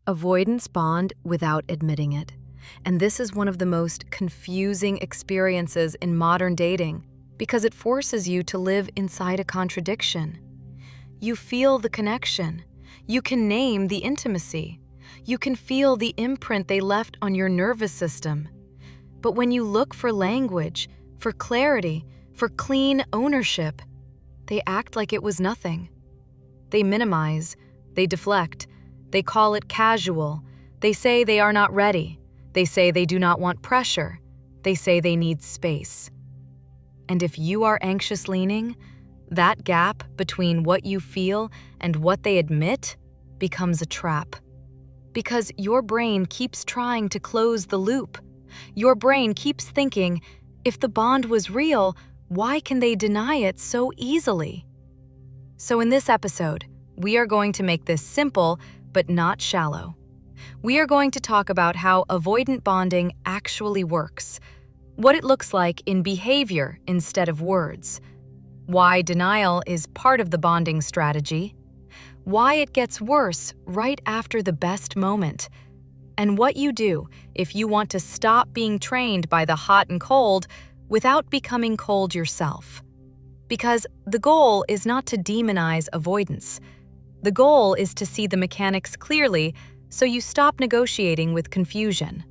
Avoidants bond without admitting it. And this is one of the most confusing experiences in modern dating because it forces you to live inside a contradiction. You feel the connection. You can name the intimacy. You can feel the imprint they left on your nervous system. But when you look for language, for clarity, for clean ownership, they act like it was nothing. They minimize, they deflect, they call it casual, they say they are not ready, they say they do not want pressure, they say they need space. And if you are anxious-leaning, that gap between what you feel and what they admit becomes a trap. Because your brain keeps trying to close the loop. Your brain keeps thinking, if the bond was real, why can they deny it so easily? So in this episode, we are going to make this simple but not shallow. We are going to talk about how avoidant bonding actually works, what it looks like in behavior instead of words, why denial is part of the bonding strategy, why it gets worse right after the best moment, and what you do if you want to stop being trained by the hot and cold without becoming cold yourself. Because the goal is not to demonize avoidance. The goal is to see the mechanics clearly so you stop negotiating with confusion.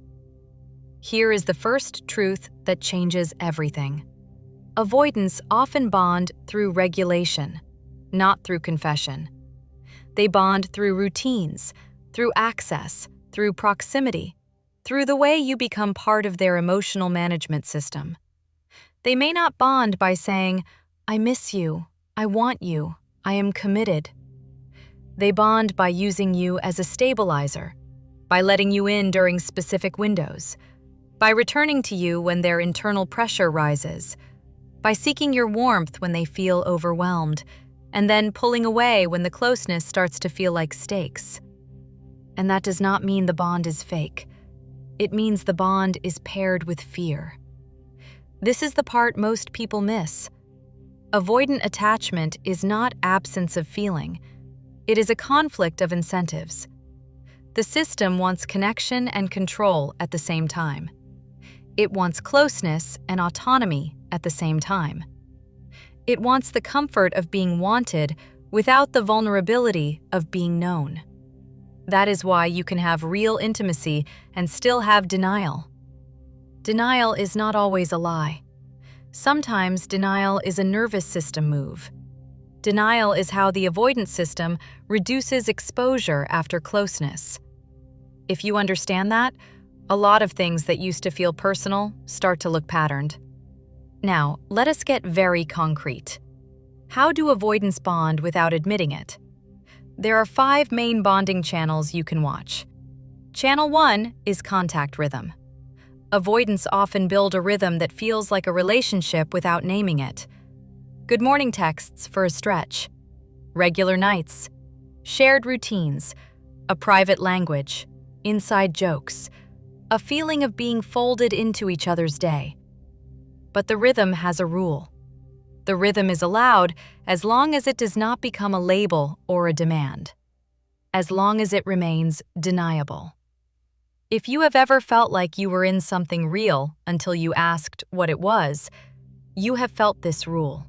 Here is the first truth that changes everything. Avoidants often bond through regulation, not through confession. They bond through routines, through access, through proximity, through the way you become part of their emotional management system. They may not bond by saying, "I miss you, I want you, I am committed." They bond by using you as a stabilizer, by letting you in during specific windows, by returning to you when their internal pressure rises, by seeking your warmth when they feel overwhelmed, and then pulling away when the closeness starts to feel like stakes. And that does not mean the bond is fake. It means the bond is paired with fear. This is the part most people miss. Avoidant attachment is not absence of feeling. It is a conflict of incentives. The system wants connection and control at the same time. It wants closeness and autonomy at the same time. It wants the comfort of being wanted without the vulnerability of being known. That is why you can have real intimacy and still have denial. Denial is not always a lie. Sometimes denial is a nervous system move. Denial is how the avoidance system reduces exposure after closeness. If you understand that, a lot of things that used to feel personal start to look patterned. Now, let us get very concrete. How do avoidants bond without admitting it? There are 5 main bonding channels you can watch. Channel 1 is contact rhythm. Avoidants often build a rhythm that feels like a relationship without naming it. Good morning texts for a stretch, regular nights, shared routines, a private language, inside jokes, a feeling of being folded into each other's day. But the rhythm has a rule. The rhythm is allowed as long as it does not become a label or a demand, as long as it remains deniable. If you have ever felt like you were in something real until you asked what it was, you have felt this rule.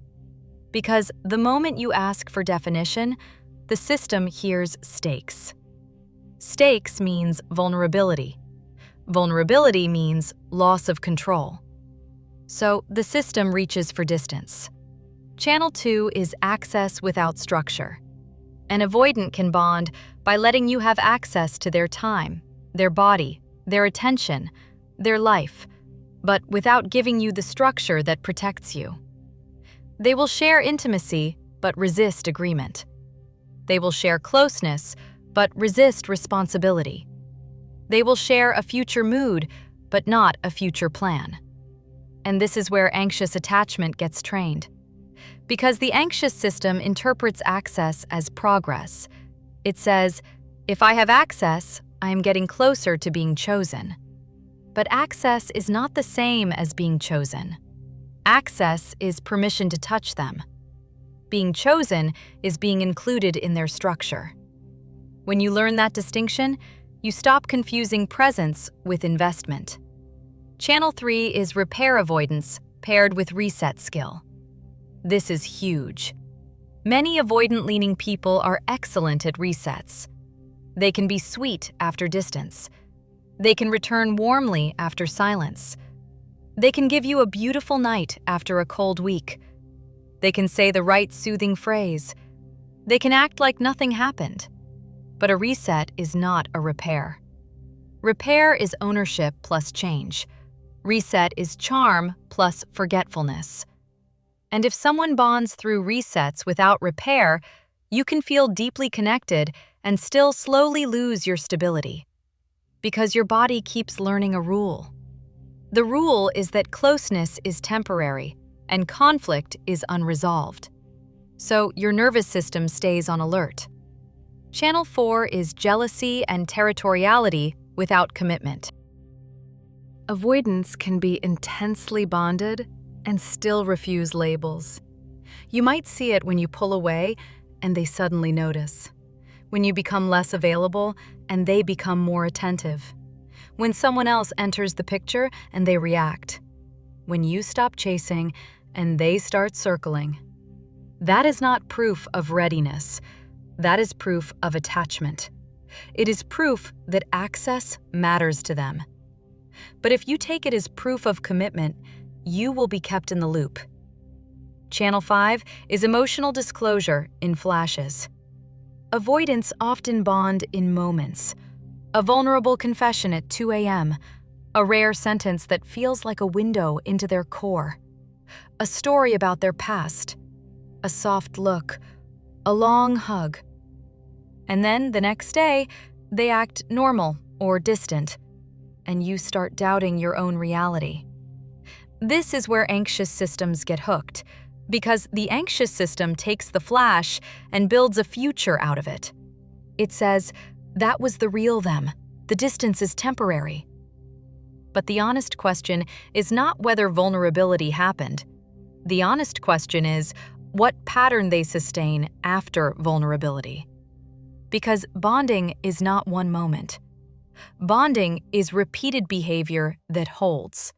Because the moment you ask for definition, the system hears stakes. Stakes means vulnerability. Vulnerability means loss of control. So the system reaches for distance. Channel 2 is access without structure. An avoidant can bond by letting you have access to their time, their body, their attention, their life, but without giving you the structure that protects you. They will share intimacy, but resist agreement. They will share closeness, but resist responsibility. They will share a future mood, but not a future plan. And this is where anxious attachment gets trained. Because the anxious system interprets access as progress. It says, if I have access, I am getting closer to being chosen. But access is not the same as being chosen. Access is permission to touch them. Being chosen is being included in their structure. When you learn that distinction, You stop confusing presence with investment. Channel 3 is repair avoidance paired with reset skill. This is huge. Many avoidant-leaning people are excellent at resets. They can be sweet after distance. They can return warmly after silence. They can give you a beautiful night after a cold week. They can say the right soothing phrase. They can act like nothing happened. But a reset is not a repair. Repair is ownership plus change. Reset is charm plus forgetfulness. And if someone bonds through resets without repair, you can feel deeply connected and still slowly lose your stability. Because your body keeps learning a rule. The rule is that closeness is temporary and conflict is unresolved. So your nervous system stays on alert. Channel 4 is jealousy and territoriality without commitment. Avoidants can be intensely bonded and still refuse labels. You might see it when you pull away and they suddenly notice. When you become less available and they become more attentive. When someone else enters the picture and they react. When you stop chasing and they start circling. That is not proof of readiness. That is proof of attachment. It is proof that access matters to them. But if you take it as proof of commitment, you will be kept in the loop. Channel 5 is emotional disclosure in flashes. Avoidants often bond in moments. A vulnerable confession at 2 a.m., a rare sentence that feels like a window into their core, a story about their past, a soft look, a long hug. And then the next day, they act normal or distant, and you start doubting your own reality. This is where anxious systems get hooked, because the anxious system takes the flash and builds a future out of it. It says, that was the real them. The distance is temporary. But the honest question is not whether vulnerability happened. The honest question is what pattern they sustain after vulnerability. Because bonding is not one moment. Bonding is repeated behavior that holds.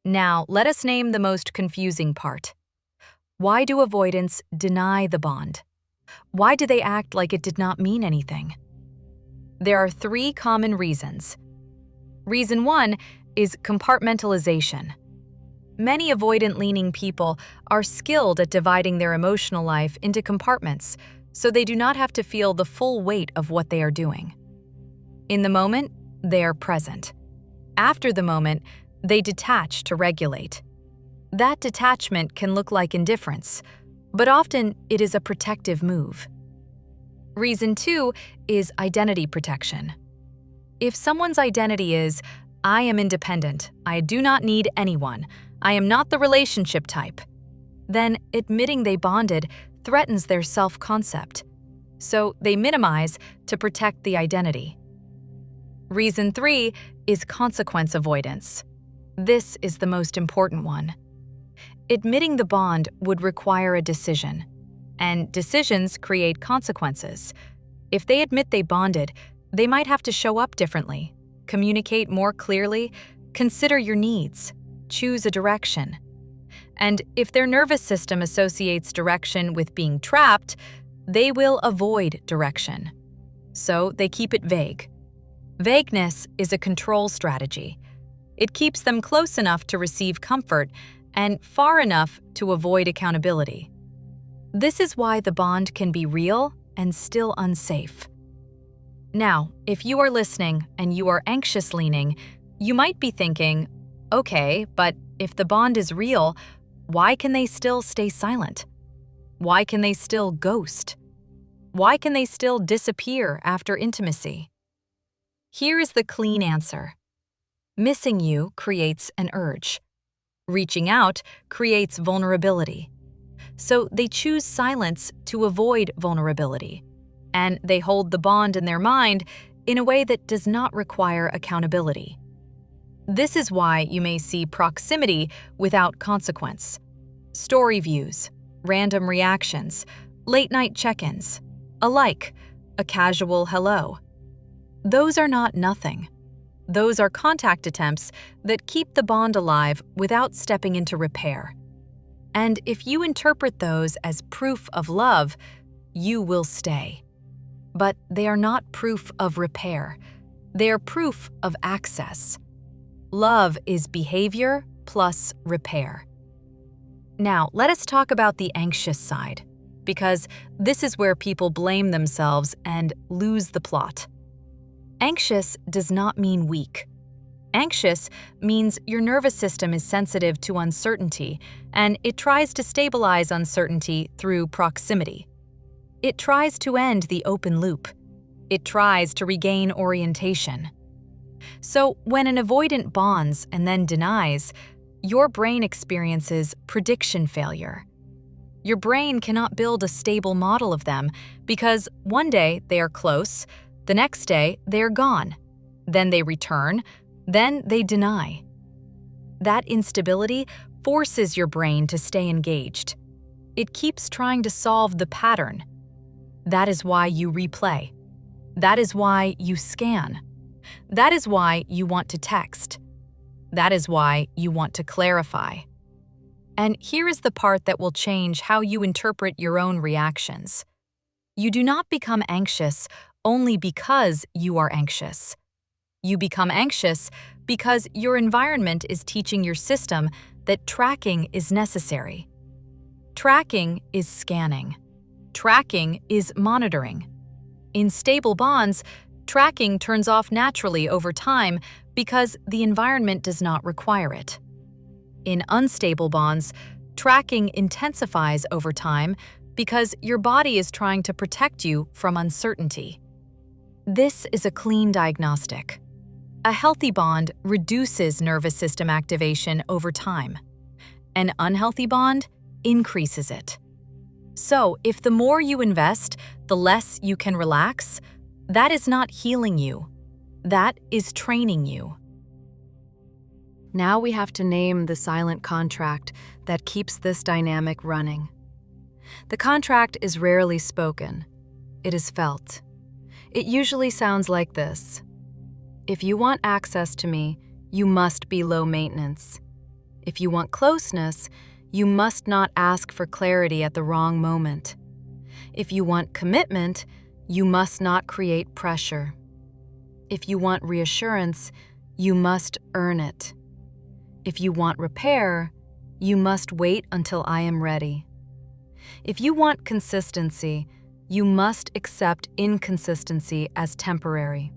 Now, let us name the most confusing part. Why do avoidants deny the bond? Why do they act like it did not mean anything? There are 3 common reasons. Reason 1 is compartmentalization. Many avoidant-leaning people are skilled at dividing their emotional life into compartments, so they do not have to feel the full weight of what they are doing. In the moment, they are present. After the moment, they detach to regulate. That detachment can look like indifference, but often it is a protective move. Reason 2 is identity protection. If someone's identity is, I am independent, I do not need anyone, I am not the relationship type, then admitting they bonded threatens their self-concept. So they minimize to protect the identity. Reason 3 is consequence avoidance. This is the most important one. Admitting the bond would require a decision, and decisions create consequences. If they admit they bonded, they might have to show up differently, communicate more clearly, consider your needs, choose a direction. And if their nervous system associates direction with being trapped, they will avoid direction. So they keep it vague. Vagueness is a control strategy. It keeps them close enough to receive comfort and far enough to avoid accountability. This is why the bond can be real and still unsafe. Now, if you are listening and you are anxious-leaning, you might be thinking, okay, but if the bond is real, why can they still stay silent? Why can they still ghost? Why can they still disappear after intimacy? Here is the clean answer. Missing you creates an urge. Reaching out creates vulnerability. So they choose silence to avoid vulnerability, and they hold the bond in their mind in a way that does not require accountability. This is why you may see proximity without consequence. Story views, random reactions, late-night check-ins, a like, a casual hello. those are not nothing. Those are contact attempts that keep the bond alive without stepping into repair. And if you interpret those as proof of love, you will stay. But they are not proof of repair. They are proof of access. Love is behavior plus repair. Now, let us talk about the anxious side, because this is where people blame themselves and lose the plot. Anxious does not mean weak. Anxious means your nervous system is sensitive to uncertainty, and it tries to stabilize uncertainty through proximity. It tries to end the open loop. It tries to regain orientation. So when an avoidant bonds and then denies, your brain experiences prediction failure. Your brain cannot build a stable model of them because one day they are close, the next day they are gone, then they return, then they deny. That instability forces your brain to stay engaged. It keeps trying to solve the pattern. That is why you replay. That is why you scan. That is why you want to text. That is why you want to clarify. And here is the part that will change how you interpret your own reactions. You do not become anxious only because you are anxious. You become anxious because your environment is teaching your system that tracking is necessary. Tracking is scanning. Tracking is monitoring. In stable bonds, tracking turns off naturally over time because the environment does not require it. In unstable bonds, tracking intensifies over time because your body is trying to protect you from uncertainty. This is a clean diagnostic. A healthy bond reduces nervous system activation over time. An unhealthy bond increases it. So, if the more you invest, the less you can relax, that is not healing you. That is training you. Now we have to name the silent contract that keeps this dynamic running. The contract is rarely spoken. It is felt. It usually sounds like this. If you want access to me, you must be low maintenance. If you want closeness, you must not ask for clarity at the wrong moment. If you want commitment, you must not create pressure. If you want reassurance, you must earn it. If you want repair, you must wait until I am ready. If you want consistency, you must accept inconsistency as temporary.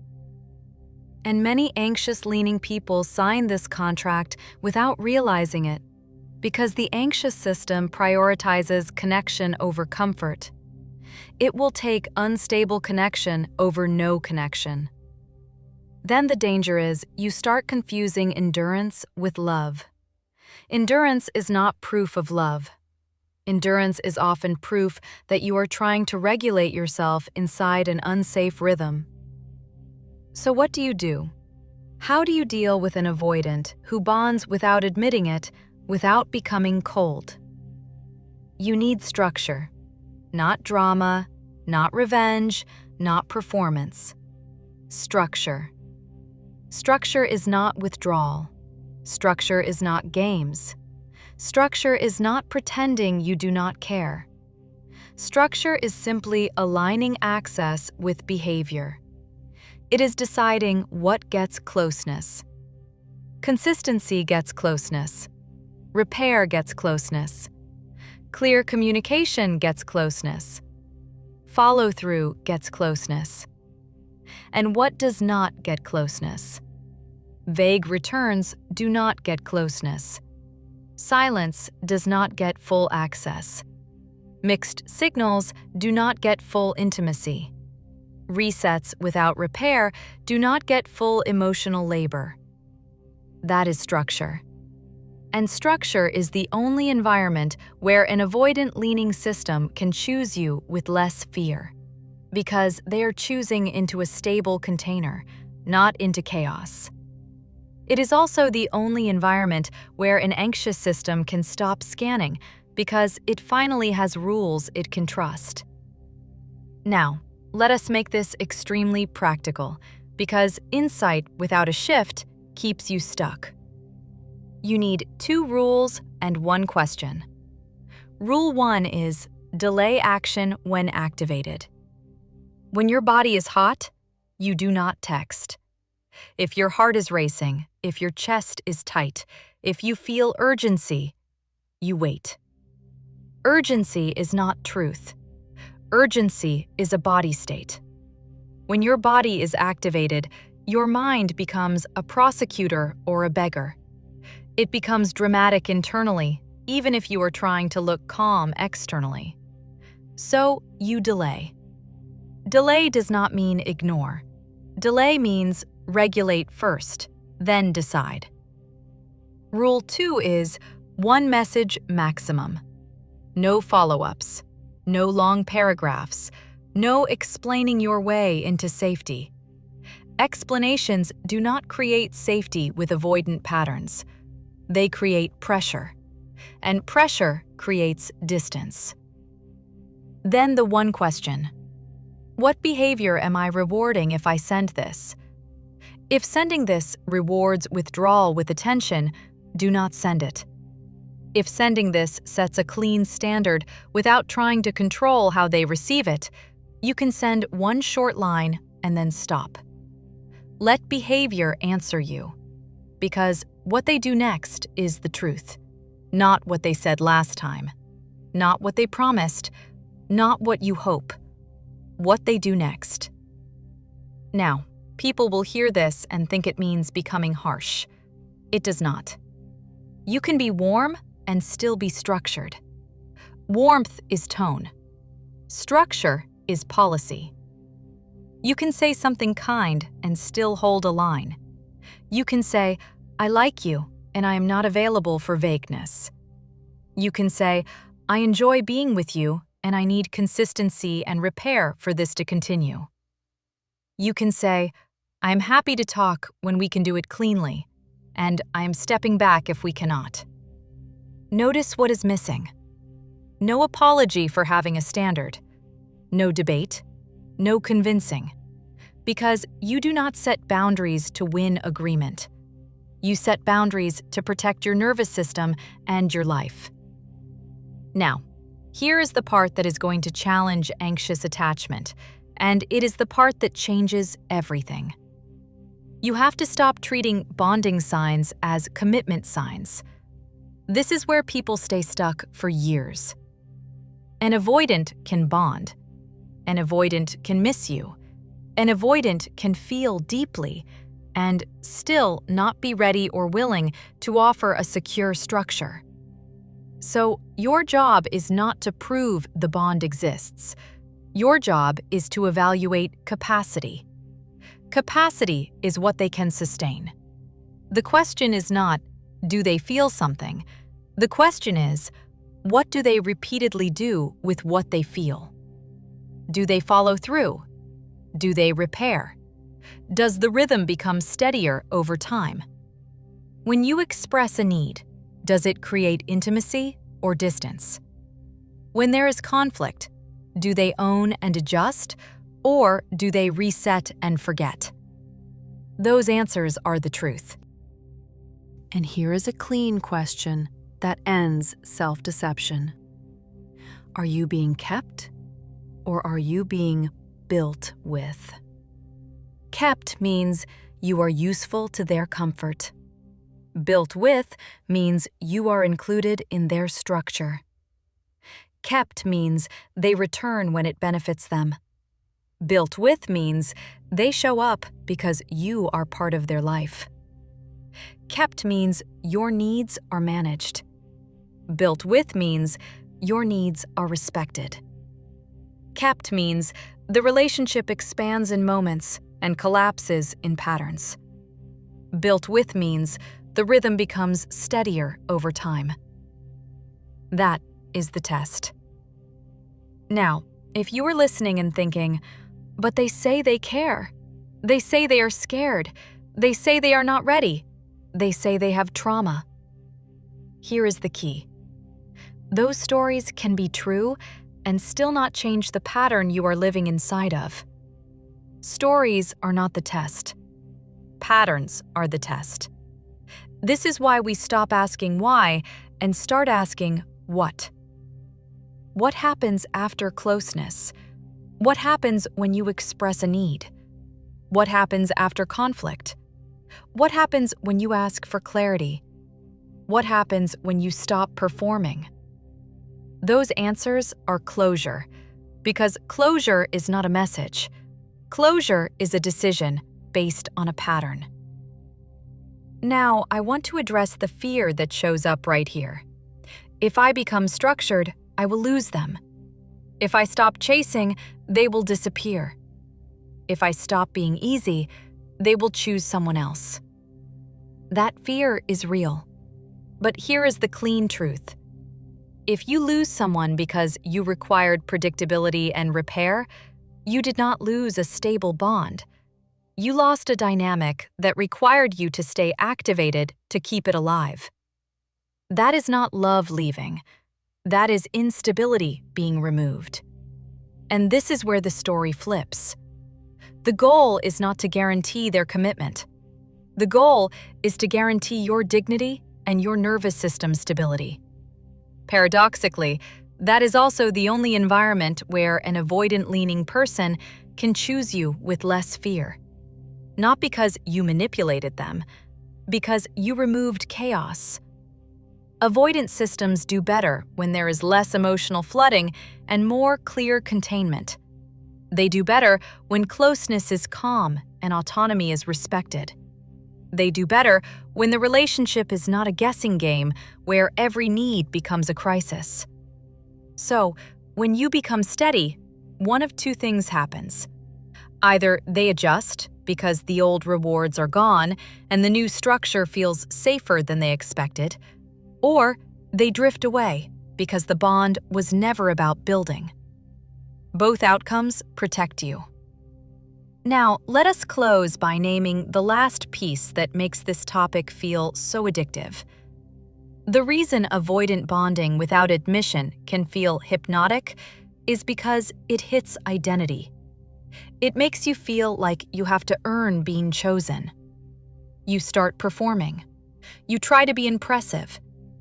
And many anxious-leaning people sign this contract without realizing it, because the anxious system prioritizes connection over comfort. It will take unstable connection over no connection. Then the danger is you start confusing endurance with love. Endurance is not proof of love. Endurance is often proof that you are trying to regulate yourself inside an unsafe rhythm. So what do you do? How do you deal with an avoidant who bonds without admitting it, without becoming cold? You need structure. Not drama, not revenge, not performance. Structure. Structure is not withdrawal. Structure is not games. Structure is not pretending you do not care. Structure is simply aligning access with behavior. It is deciding what gets closeness. Consistency gets closeness. Repair gets closeness. Clear communication gets closeness. Follow-through gets closeness. And what does not get closeness? Vague returns do not get closeness. Silence does not get full access. Mixed signals do not get full intimacy. Resets without repair do not get full emotional labor. That is structure. And structure is the only environment where an avoidant-leaning system can choose you with less fear, because they are choosing into a stable container, not into chaos. It is also the only environment where an anxious system can stop scanning because it finally has rules it can trust. Now, let us make this extremely practical, because insight without a shift keeps you stuck. You need 2 rules and 1 question. Rule 1 is delay action when activated. When your body is hot, you do not text. If your heart is racing, if your chest is tight, if you feel urgency, you wait. Urgency is not truth. Urgency is a body state. When your body is activated, your mind becomes a prosecutor or a beggar. It becomes dramatic internally, even if you are trying to look calm externally. So you delay. Delay does not mean ignore. Delay means regulate first, then decide. Rule 2 is 1 message maximum. No follow-ups, no long paragraphs, no explaining your way into safety. Explanations do not create safety with avoidant patterns. They create pressure, and pressure creates distance. Then the 1 question. What behavior am I rewarding if I send this? If sending this rewards withdrawal with attention, do not send it. If sending this sets a clean standard without trying to control how they receive it, you can send 1 short line and then stop. Let behavior answer you, because what they do next is the truth, not what they said last time, not what they promised, not what you hope, what they do next. Now, people will hear this and think it means becoming harsh. It does not. You can be warm and still be structured. Warmth is tone. Structure is policy. You can say something kind and still hold a line. You can say, I like you, and I am not available for vagueness. You can say, I enjoy being with you, and I need consistency and repair for this to continue. You can say, I am happy to talk when we can do it cleanly, and I am stepping back if we cannot. Notice what is missing. No apology for having a standard. No debate. No convincing. Because you do not set boundaries to win agreement. You set boundaries to protect your nervous system and your life. Now, here is the part that is going to challenge anxious attachment, and it is the part that changes everything. You have to stop treating bonding signs as commitment signs. This is where people stay stuck for years. An avoidant can bond. An avoidant can miss you. An avoidant can feel deeply and still not be ready or willing to offer a secure structure. So, your job is not to prove the bond exists. Your job is to evaluate capacity. Capacity is what they can sustain. The question is not, do they feel something? The question is, what do they repeatedly do with what they feel? Do they follow through? Do they repair? Does the rhythm become steadier over time? When you express a need, does it create intimacy or distance? When there is conflict, do they own and adjust, or do they reset and forget? Those answers are the truth. And here is a clean question that ends self-deception. Are you being kept, or are you being built with? Kept means you are useful to their comfort. Built with means you are included in their structure. Kept means they return when it benefits them. Built with means they show up because you are part of their life. Kept means your needs are managed. Built with means your needs are respected. Kept means the relationship expands in moments and collapses in patterns. Built with means the rhythm becomes steadier over time. That is the test. Now, if you are listening and thinking, but they say they care. They say they are scared. They say they are not ready. They say they have trauma. Here is the key. Those stories can be true and still not change the pattern you are living inside of. Stories are not the test. Patterns are the test. This is why we stop asking why and start asking what. What happens after closeness? What happens when you express a need? What happens after conflict? What happens when you ask for clarity? What happens when you stop performing? Those answers are closure, because closure is not a message. Closure is a decision based on a pattern. Now, I want to address the fear that shows up right here. If I become structured, I will lose them. If I stop chasing, they will disappear. If I stop being easy, they will choose someone else. That fear is real. But here is the clean truth. If you lose someone because you required predictability and repair, you did not lose a stable bond. You lost a dynamic that required you to stay activated to keep it alive. That is not love leaving. That is instability being removed. And this is where the story flips. The goal is not to guarantee their commitment. The goal is to guarantee your dignity and your nervous system stability. Paradoxically, that is also the only environment where an avoidant-leaning person can choose you with less fear. Not because you manipulated them, because you removed chaos. Avoidant systems do better when there is less emotional flooding and more clear containment. They do better when closeness is calm and autonomy is respected. They do better when the relationship is not a guessing game where every need becomes a crisis. So, when you become steady, one of two things happens. Either they adjust because the old rewards are gone and the new structure feels safer than they expected, or they drift away because the bond was never about building. Both outcomes protect you. Now, let us close by naming the last piece that makes this topic feel so addictive. The reason avoidant bonding without admission can feel hypnotic is because it hits identity. It makes you feel like you have to earn being chosen. You start performing. You try to be impressive.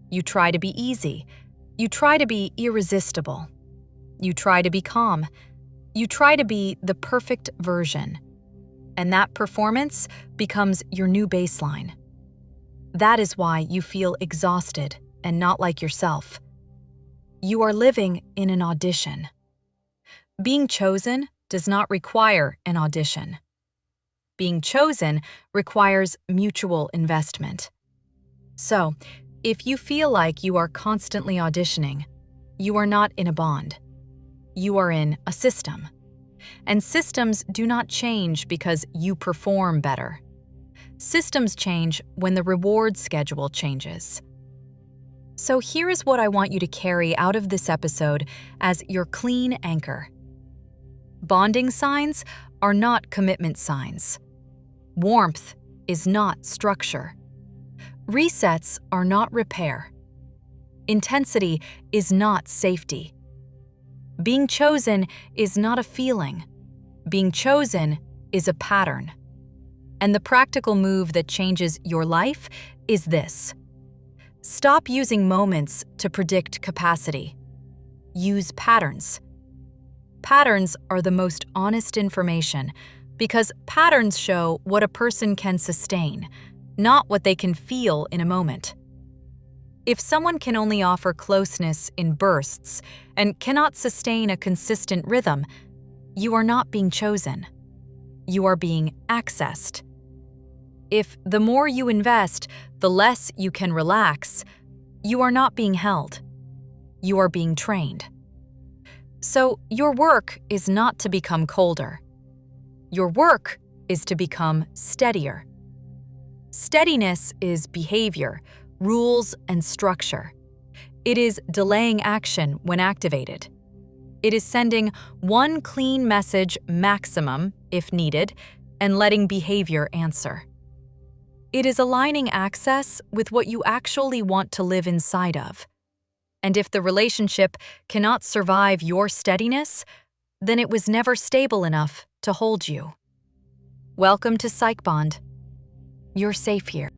You try to be easy. You try to be irresistible. You try to be calm. You try to be the perfect version. And that performance becomes your new baseline. That is why you feel exhausted and not like yourself. You are living in an audition. Being chosen does not require an audition. Being chosen requires mutual investment. So, if you feel like you are constantly auditioning, you are not in a bond. You are in a system. And systems do not change because you perform better. Systems change when the reward schedule changes. So here is what I want you to carry out of this episode as your clean anchor. Bonding signs are not commitment signs. Warmth is not structure. Resets are not repair. Intensity is not safety. Being chosen is not a feeling. Being chosen is a pattern. And the practical move that changes your life is this. Stop using moments to predict capacity. Use patterns. Patterns are the most honest information because patterns show what a person can sustain, not what they can feel in a moment. If someone can only offer closeness in bursts and cannot sustain a consistent rhythm, you are not being chosen. You are being accessed. If the more you invest, the less you can relax, you are not being held. You are being trained. So your work is not to become colder. Your work is to become steadier. Steadiness is behavior, rules, and structure. It is delaying action when activated. It is sending one clean message maximum, if needed, and letting behavior answer. It is aligning access with what you actually want to live inside of. And if the relationship cannot survive your steadiness, then it was never stable enough to hold you. Welcome to Psych Bond. You're safe here.